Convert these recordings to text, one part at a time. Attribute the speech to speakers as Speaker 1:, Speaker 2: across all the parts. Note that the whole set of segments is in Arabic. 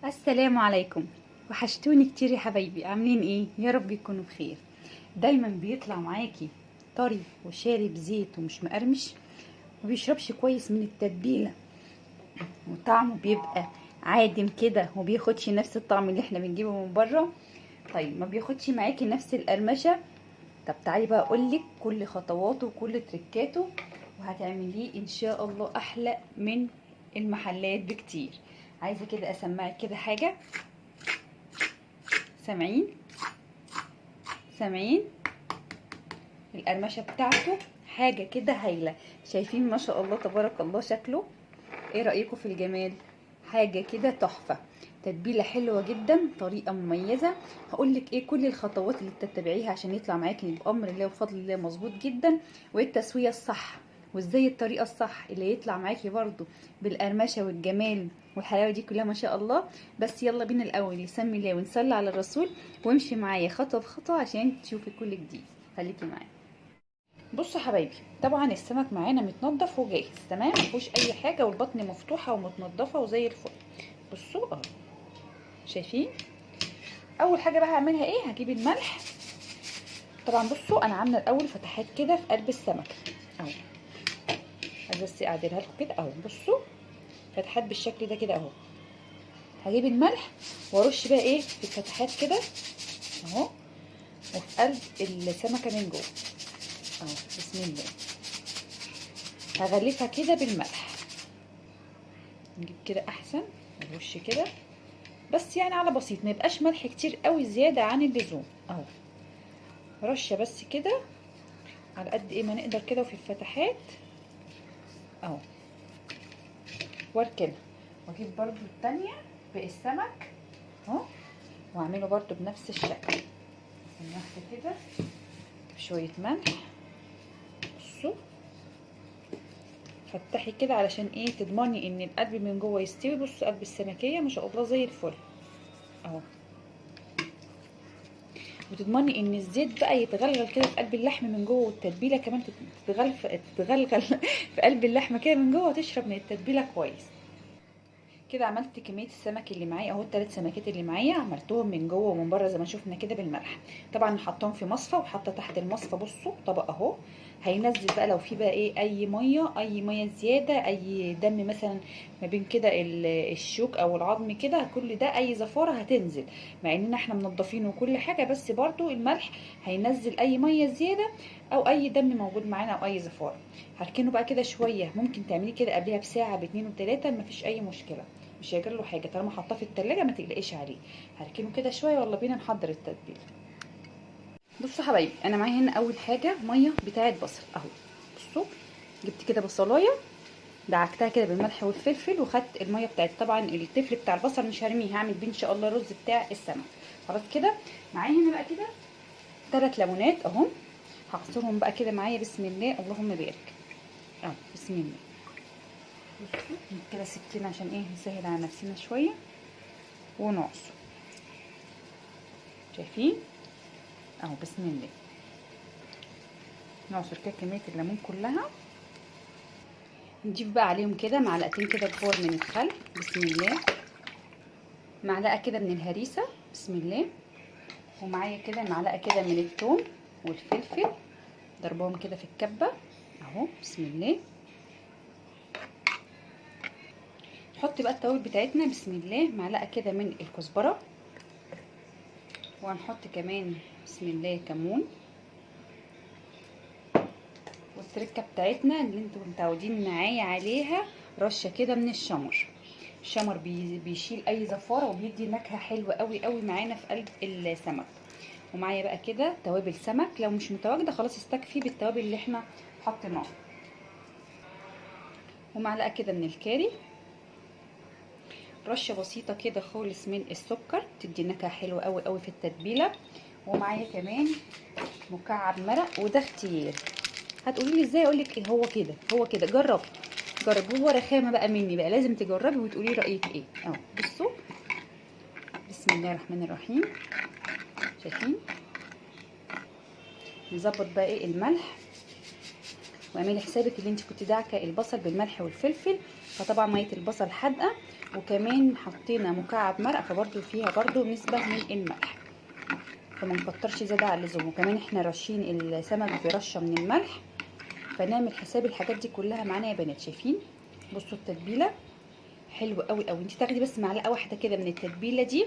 Speaker 1: السلام عليكم. وحشتوني كتير يا حبايبي، عاملين ايه؟ يا رب يكونوا بخير. دايما بيطلع معاكي طري وشارب زيت ومش مقرمش، وبيشربش كويس من التتبيله، وطعمه بيبقى عادم كده، وبياخدش نفس الطعم اللي احنا بنجيبه من بره. طيب ما بياخدش معاكي نفس القرمشه. طب تعالي بقى اقولك كل خطواته وكل تركاته، وهتعمليه ان شاء الله احلى من المحلات بكتير. عايزه كده اسمعك كده حاجه. سامعين؟ سامعين القرمشه بتاعته؟ حاجه كده هايله. شايفين ما شاء الله تبارك الله شكله؟ ايه رايكم في الجمال؟ حاجه كده تحفه. تتبيله حلوه جدا، طريقه مميزه. هقولك ايه كل الخطوات اللي تتبعيها عشان يطلع معاكي بامر الله وفضل الله مظبوط جدا، وايه التسويه الصح، وازاي الطريقه الصح اللي يطلع معاكي برضو بالقرمشه والجمال والحلاوه دي كلها ما شاء الله. بس يلا بينا الاول نسمي الله ونصلي على الرسول، وامشي معايا خطوه بخطوه عشان تشوفي كل جديد. خليكي معايا. بصوا حبايبي، طبعا السمك معانا متنضف وجاهز تمام، مفيهوش اي حاجه، والبطن مفتوحه ومتنضفه وزي الفل. بصوا اهو، شايفين؟ اول حاجه بقى هعملها ايه؟ هجيب الملح. طبعا بصوا انا عامله الاول فتحات كده في قلب السمك اهو. عايزه بس اعدلها لكم كده اهو. بصوا فتحات بالشكل ده كده اهو. هجيب الملح وارش بقى ايه في الفتحات كده اهو، وفي قلب السمكه من جوه اهو. بسم الله. هغلفها كده بالملح. نجيب كده احسن الوش كده، بس يعني على بسيط، ما يبقاش ملح كتير قوي زياده عن اللزوم اهو. رشه بس كده على قد ايه ما نقدر كده، وفي الفتحات اهو. واركنها واجيب برضو التانية باقي السمك اهو، واعمله برضو بنفس الشكل. واحده كده بشويه ملح. بصوا فتحي كده علشان ايه؟ تضمني ان القلب من جوه يستوي. بصوا قلب السمكيه ما شاء الله زي الفل اهو. وتضمني ان الزيت بقى يتغلغل كده في قلب اللحم من جوه، والتتبيله كمان تتغلغل في قلب اللحمه كده من جوه، وتشرب من التتبيله كويس. كده عملت كميه السمك اللي معايا اهو، الثلاث سمكات اللي معايا عملتهم من جوه ومن بره زي ما شفنا كده بالملح. طبعا حطاهم في مصفى، وحاطه تحت المصفى بصوا طبق اهو. هينزل بقى لو في بقى ايه اي ميه زياده، اي دم مثلا ما بين كده الشوك او العظم كده، كل ده اي زفاره هتنزل. مع اننا احنا منضفينه وكل حاجه، بس برضو الملح هينزل اي ميه زياده او اي دم موجود معانا او اي زفاره. هركنه بقى كده شويه، ممكن تعمليه كده قبلها بساعه باتنين وتلاته، مفيش اي مشكله، مش هيجرى له حاجه طالما حطاه في التلاجة، ما تقلقيش عليه. هركنه كده شويه، ويلا بينا نحضر التتبيله. بصوا حبايبي، انا معايا هنا اول حاجه ميه بتاعه بصل اهو. بصوا جبت كده بصلايه، دعكتها كده بالملح والفلفل، وخدت الميه بتاعت طبعا التفل بتاع البصل مش هرميه، هعمل بيه ان شاء الله الرز بتاع السمك. خلاص كده. معايا هنا بقى كده 3 ليمونات اهم، هعصرهم بقى كده معايا. بسم الله اللهم بارك اهو. بسم الله. بصوا كده سكينه عشان ايه؟ نسهل على نفسنا شويه ونعصر. شايفين اهو؟ بسم الله. نعصر كده كميه الليمون كلها. نضيف بقى عليهم كده معلقتين كده كبار من الخل. بسم الله. معلقه كده من الهريسه. بسم الله. ومعايا كده معلقه كده من الثوم والفلفل، ضربهم كده في الكبه اهو. بسم الله. نحط بقى التوابل بتاعتنا. بسم الله. معلقه كده من الكزبره، وهنحط كمان بسم الله كمون. والتركه بتاعتنا اللي انتوا متعودين معايا عليها، رشه كده من الشمر. الشمر بيشيل اي زفاره وبيدي نكهه حلوه قوي قوي معانا في قلب السمك. ومعايا بقى كده توابل سمك، لو مش متواجده خلاص استكفي بالتوابل اللي احنا حطيناها. ومعلقه كده من الكاري، رشه بسيطه كده خالص من السكر تدي نكهه حلوه قوي قوي في التتبيله. ومعايا كمان مكعب مرق، وده اختياري. هتقولي لي ازاي؟ اقول لك هو كده هو كده، جرب هو رخامه بقى مني بقى، لازم تجربي وتقولي رايك ايه اهو. بصوا بسم الله الرحمن الرحيم. شايفين؟ نظبط بقى ايه الملح، واعملي حسابك اللي انت كنت داعكه البصل بالملح والفلفل، فطبعا ميه البصل حادقه وكمان حطينا مكعب مرق، فبرضو فيها برضو نسبة من الملح، فما نكترش زيادة عن اللزوم. وكمان احنا رشين السمك برشة من الملح، فنعمل حساب الحاجات دي كلها معانا يا بنات. شايفين؟ بصوا التتبيلة حلوة قوي قوي. انت تاخدي بس معلقة واحدة كده من التتبيلة دي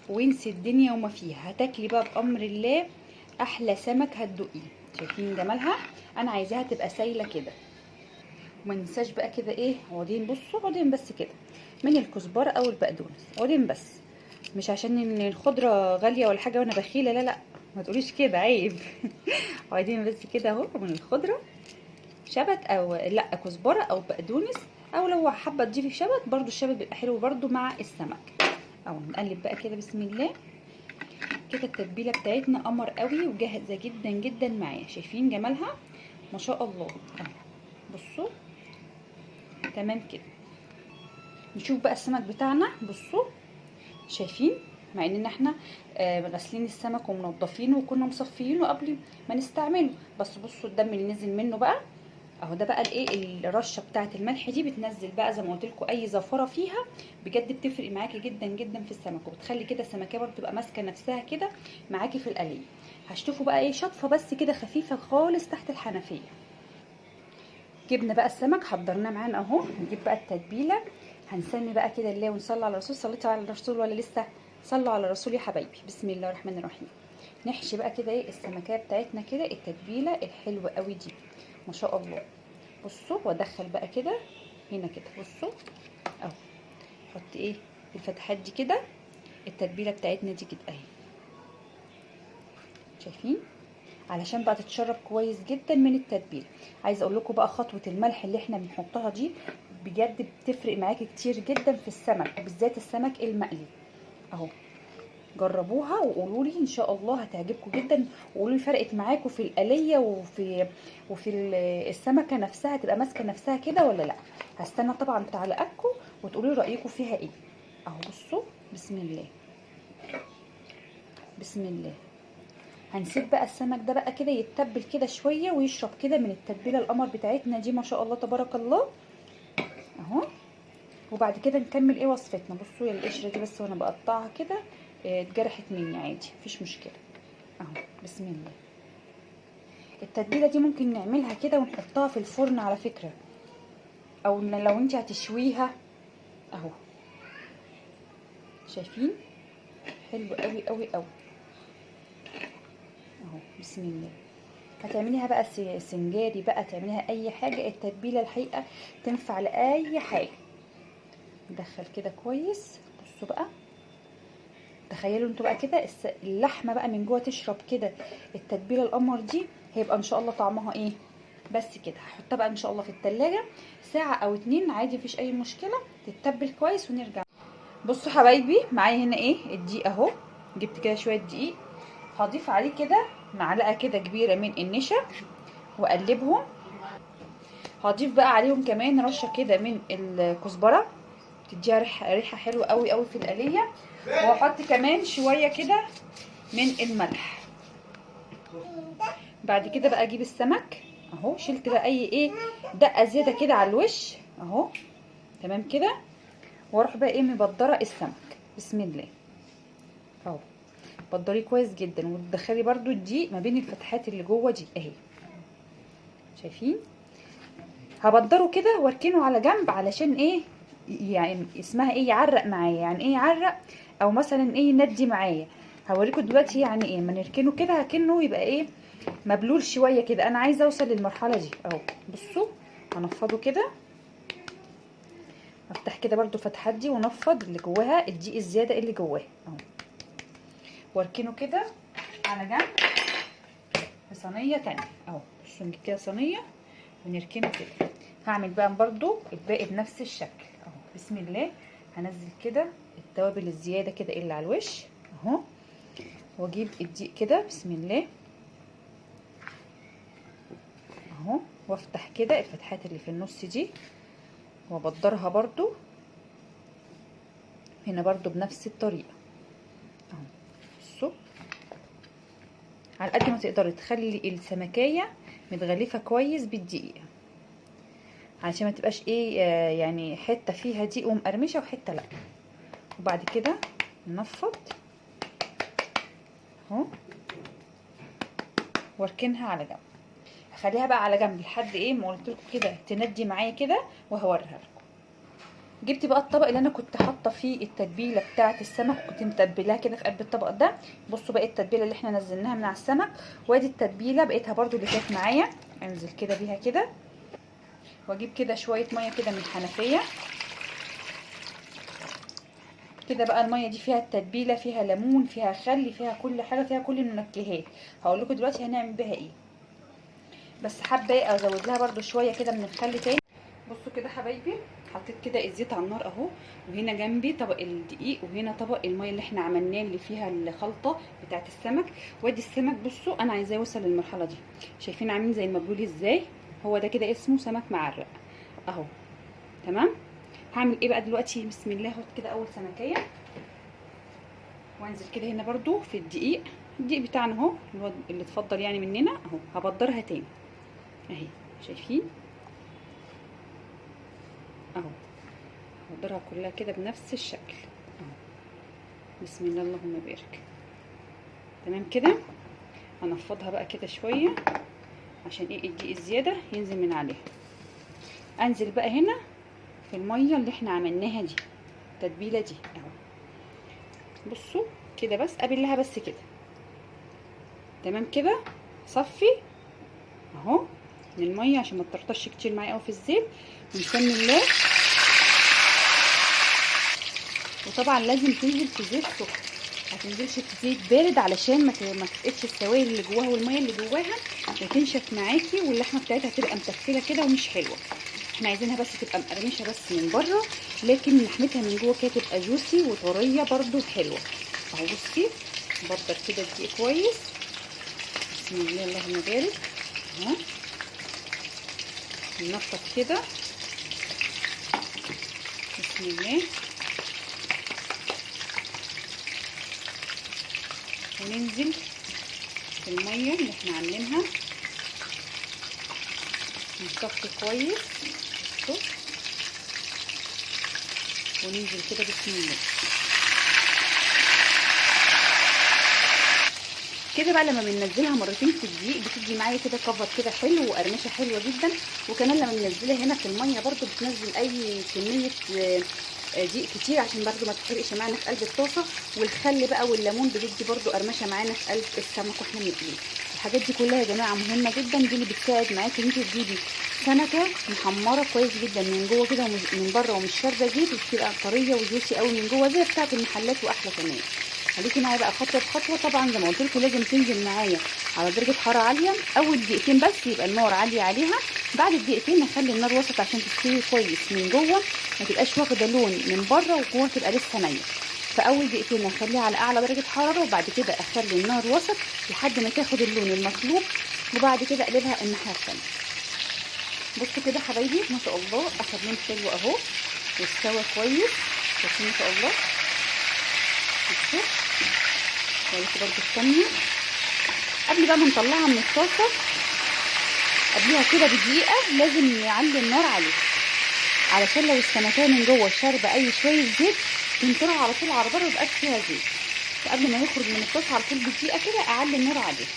Speaker 1: وانسي الدنيا وما فيها، هتاكلي بقى بأمر الله احلى سمك هتدوقيه. شايفين جمالها؟ انا عايزاها تبقى سايلة كده. وما ننساش بقى كده ايه، عودين، بصوا عودين بس كده من الكزبره او البقدونس، عودين بس، مش عشان ان الخضره غاليه ولا حاجه وانا بخيله، لا لا، ما تقوليش كده، عيب. عودين بس كده اهو من الخضره، شبت او لا كزبره او بقدونس، او لو حابه تضيفي شبت برضو، الشبت بيبقى حلو برضو مع السمك. او نقلب بقى كده بسم الله. كده التتبيله بتاعتنا قمر قوي وجاهزه جدا جدا معايا. شايفين جمالها؟ ما شاء الله اهو. بصوا تمام كده. نشوف بقى السمك بتاعنا. بصوا شايفين؟ مع ان احنا غاسلين السمك ومنضفينه وكنا مصفيينه قبل ما نستعمله، بس بصوا الدم اللي نزل منه بقى اهو. ده بقى الايه، الرشه بتاعه الملح دي بتنزل بقى زي ما قلت لكم اي زفره فيها، بجد بتفرق معاكي جدا جدا في السمك، وبتخلي كده السمكيه برده تبقى ماسكه نفسها كده معاكي في القليه. هشطفوا بقى ايه، شطفه بس كده خفيفه خالص تحت الحنفيه. جبنا بقى السمك حضرناه معانا اهو. نجيب بقى التتبيله، هنسمي بقى كده الله ونصلي على الرسول. صليتوا على الرسول ولا لسه؟ صلوا على الرسول يا حبايبي. بسم الله الرحمن الرحيم. نحشي بقى كده ايه السمكيه بتاعتنا كده التتبيله الحلوه قوي دي ما شاء الله. بصوا وادخل بقى كده هنا كده، بصوا اهو، احط ايه في الفتحات دي كده التتبيله بتاعتنا دي كده اهي. شايفين؟ علشان بقى تتشرب كويس جدا من التتبيله. عايزه اقول لكم بقى خطوه الملح اللي احنا بنحطها دي بجد بتفرق معاكي كتير جدا في السمك، بالذات السمك المقلي اهو. جربوها وقولوا لي ان شاء الله هتعجبكم جدا، وقولوا لي فرقت معاكم في القليه وفي السمكه نفسها، تبقى ماسكه نفسها كده ولا لا. هستنى طبعا تعليقاتكم وتقولوا لي رايكم فيها ايه اهو. بصوا بسم الله بسم الله. هنسيب بقى السمك ده بقى كده يتبل كده شويه ويشرب كده من التتبيله القمر بتاعتنا دي ما شاء الله تبارك الله اهو. وبعد كده نكمل ايه وصفتنا. بصوا يا القشره دي بس وانا بقطعها كده اتجرحت مني عادي مفيش مشكله اهو. بسم الله. التتبيله دي ممكن نعملها كده ونحطها في الفرن على فكره، او لو انت هتشويها اهو. شايفين؟ حلو قوي قوي قوي اهو. بسم الله. هتعمليها بقى سنجاري بقى، تعمليها اي حاجه، التتبيله الحقيقه تنفع لاي حاجه. ندخل كده كويس. بصوا بقى، تخيلوا انتوا بقى كده اللحمه بقى من جوه تشرب كده التتبيله القمر دي، هيبقى ان شاء الله طعمها ايه. بس كده هحطها بقى ان شاء الله في التلاجة ساعه او 2 عادي مفيش اي مشكله، تتبل كويس ونرجع. بصوا حبايبي معايا هنا ايه الدقيق اهو. جبت كده شويه دقيق، هضيف عليه كده معلقه كده كبيره من النشا واقلبهم. هضيف بقى عليهم كمان رشه كده من الكزبره تديها ريحه حلوه قوي قوي في القليه. وهحط كمان شويه كده من الملح. بعد كده بقى اجيب السمك اهو، شلت بقى اي دقه زياده كده على الوش اهو تمام كده، واروح بقى مبدره السمك. بسم الله اهو. بتبدريه كويس جدا وتدخلي برده الدقيق ما بين الفتحات اللي جوه دي اهي. شايفين؟ هبدره كده واركنه على جنب علشان ايه يعني اسمها ايه، يعرق معايا. يعني ايه يعرق؟ او مثلا ايه يندي معايا. هوريكم دلوقتي يعني ايه ما نركنه كده كأنه يبقى ايه مبلول شويه كده. انا عايزه اوصل للمرحله دي اهو. بصوا هنفضه كده، افتح كده برده الفتحات دي ونفض اللي جواها الدقيق الزياده اللي جواها اهو، واركنه كده على جنب في صينيه تانية اهو. بصوا نجيب كده صينيه ونركنه كده. هعمل بقى برده الباقي بنفس الشكل اهو. بسم الله. هنزل كده التوابل الزياده كده اللي على الوش اهو، واجيب الدقيق كده بسم الله اهو، وافتح كده الفتحات اللي في النص دي وابدرها برضو هنا برضو بنفس الطريقه اهو. بصوا على قد ما تقدري تخلي السمكيه متغلفه كويس بالدقيق. علشان ما تبقاش ايه يعني حته فيها دقيق ومقرمشه وحته لا. وبعد كده ننفض اهو واركنها على جنب. هخليها بقى على جنب لحد ايه ما قلت لكم كده تندي معايا كده وهوريها لكم. جبت بقى الطبق اللي انا كنت حاطه فيه التتبيله بتاعه السمك وكنت متبلاها كده في قلب الطبق ده. بصوا بقى التتبيله اللي احنا نزلناها من على السمك، وادي التتبيله بقيتها برده اللي كانت معايا. انزل كده بيها كده واجيب كده شويه ميه كده من الحنفيه كده. بقى الميه دي فيها التتبيله، فيها ليمون، فيها خل، فيها كل حاجه، فيها كل المنكهات. هقول لكم دلوقتي هنعمل بيها ايه، بس حابه ايه ازود لها برده شويه كده من الخل تاني. بصوا كده حبايبي، حطيت كده الزيت على النار اهو، وهنا جنبي طبق الدقيق، وهنا طبق الميه اللي احنا عملناه اللي فيها الخلطه بتاعه السمك. وادي السمك بصوا انا عايزاه يوصل للمرحله دي، شايفين عاملين زي المبلول ازاي؟ هو ده كده اسمه سمك معرق اهو. تمام. هعمل ايه بقى دلوقتي؟ بسم الله. احط كده اول سمكيه وانزل كده هنا برده في الدقيق بتاعنا اهو اللي اتفضل يعني مننا اهو. هبدرها تاني اهي، شايفين اهو. هبدرها كلها كده بنفس الشكل اهو. بسم الله اللهم بارك. تمام كده. هنفضها بقى كده شويه عشان ايه الدقيق الزياده ينزل من عليها. انزل بقى هنا في الميه اللي احنا عملناها دي، التتبيله دي اهو. بصوا كده بس ابلها بس كده. تمام كده. صفي اهو من الميه عشان ما تطرطش كتير معايا قوي في الزيت، ونسمي الله. وطبعا لازم تنزل في زيت سخن، ما تنزلش في زيت بارد علشان ما تفقدش السوائل اللي جواها والميه اللي جواها وتنشف معاكي، واللحمه بتاعتها هتبقى متفله كده ومش حلوه. احنا عايزينها بس تبقى مقرمشه بس من بره، لكن لحمتها من جوه كده تبقى جوسي وطريه برده حلوه اهو. بصي بدر كده الدقيق كويس. بسم الله اللهم بارك اهو. ننفض كده بسم الله، وننزل في الميه اللي احنا عاملينها نصفي كويس وننزل كده بسم الله كده. بقى لما بننزلها مرتين في الدقيق بتدي معايا كده كفر كده حلو وقرمشه حلوه جدا. وكمان لما بننزلها هنا في الميه برده بتنزل اي كميه دقيق كتير عشان برده ما تحرقش معانا في قلب الطاسه. والخل بقى والليمون بتدي برده قرمشه معانا في قلب السمك واحنا بنقليه. الحاجات دي كلها يا جماعه مهمه جدا، دي اللي بتساعد معاكي ان انت تجيبي سمكه محمره كويس جدا من جوه كده ومن بره ومش شاربه زيت، وبتبقى طريه وجوسي قوي من جوه زي بتاعه المحلات واحلى كمان. خليكي معايا بقى خطوه بخطوه. طبعا زي ما قلت لكم لازم تنزل معايا على درجه حراره عاليه اول دقيقتين بس، يبقى النار عاليه عليها. بعد الدقيقتين نخلي النار وسط عشان تستوي كويس من جوه، ما تبقاش واخده لون من بره وجوه تبقى لسه نيه. فاول دقيقتين نخليها على اعلى درجه حراره، وبعد كده اخلي النار وسط لحد ما تاخد اللون المطلوب، وبعد كده اقلبها الناحيه الثانيه. بصوا كده حبايبي ما شاء الله اخد لون حلو اهو واستوى كويس. بصوا ما شاء الله. بصوا ولكن برده الثانيه قبل بقى ما نطلعها من الطاسه قبلها كده بدقيقه لازم نعلي النار عليها، علشان لو السمكه من جوه شاربه اي شويه زيت تنطرها على طول على بره وميبقاش فيها زيت. فقبل ما يخرج من الطاسه على طول بدقيقه كده اعلي النار عليها.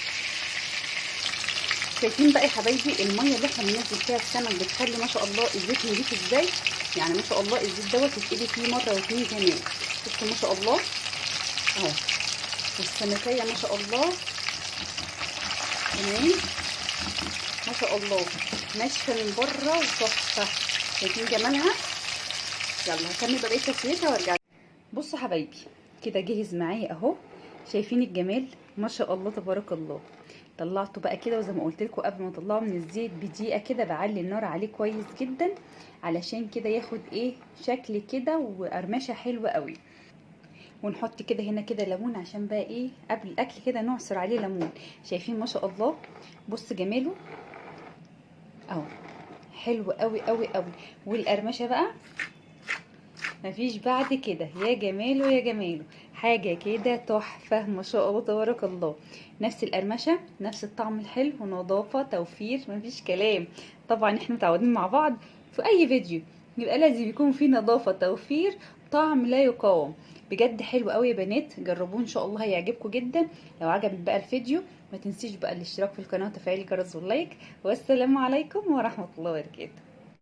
Speaker 1: شايفين بقى يا حبايبي الميه اللي احنا بننزل فيها السمك بتخلي ما شاء الله الزيت نضيف ازاي؟ يعني ما شاء الله الزيت دوت يتقلي فيه مره واتنين كمان. بصوا ما شاء الله اهو. والسمكيه ما شاء الله كمان ما شاء الله ناشفه من بره وتحفه. شايفين جمالها؟ يلا هكمل بقيه تسويتها وارجع. بصوا حبايبي كده جهز معايا اهو. شايفين الجمال؟ ما شاء الله تبارك الله. طلعته بقى كده، وزي ما قلت لكم قبل ما اطلعه من الزيت بدقيقه كده بعلي النار عليه كويس جدا علشان كده ياخد ايه شكل كده وقرمشه حلوه قوي. ونحط كده هنا كده ليمون عشان بقى ايه قبل الاكل كده نعصر عليه ليمون. شايفين ما شاء الله؟ بص جماله اهو حلو قوي قوي قوي. والقرمشه بقى مفيش بعد كده، يا جماله يا جماله، حاجه كده تحفه ما شاء الله تبارك الله. نفس القرمشه نفس الطعم الحلو ونظافه توفير مفيش كلام. طبعا احنا متعودين مع بعض في اي فيديو يبقى لازم يكون فيه نظافة، توفير، طعم لا يقاوم. بجد حلو قوي يا بنات، جربوه ان شاء الله هيعجبكم جدا. لو عجبك بقى الفيديو ما تنسيش بقى الاشتراك في القناة وتفعيل الجرس واللايك. والسلام عليكم ورحمة الله وبركاته.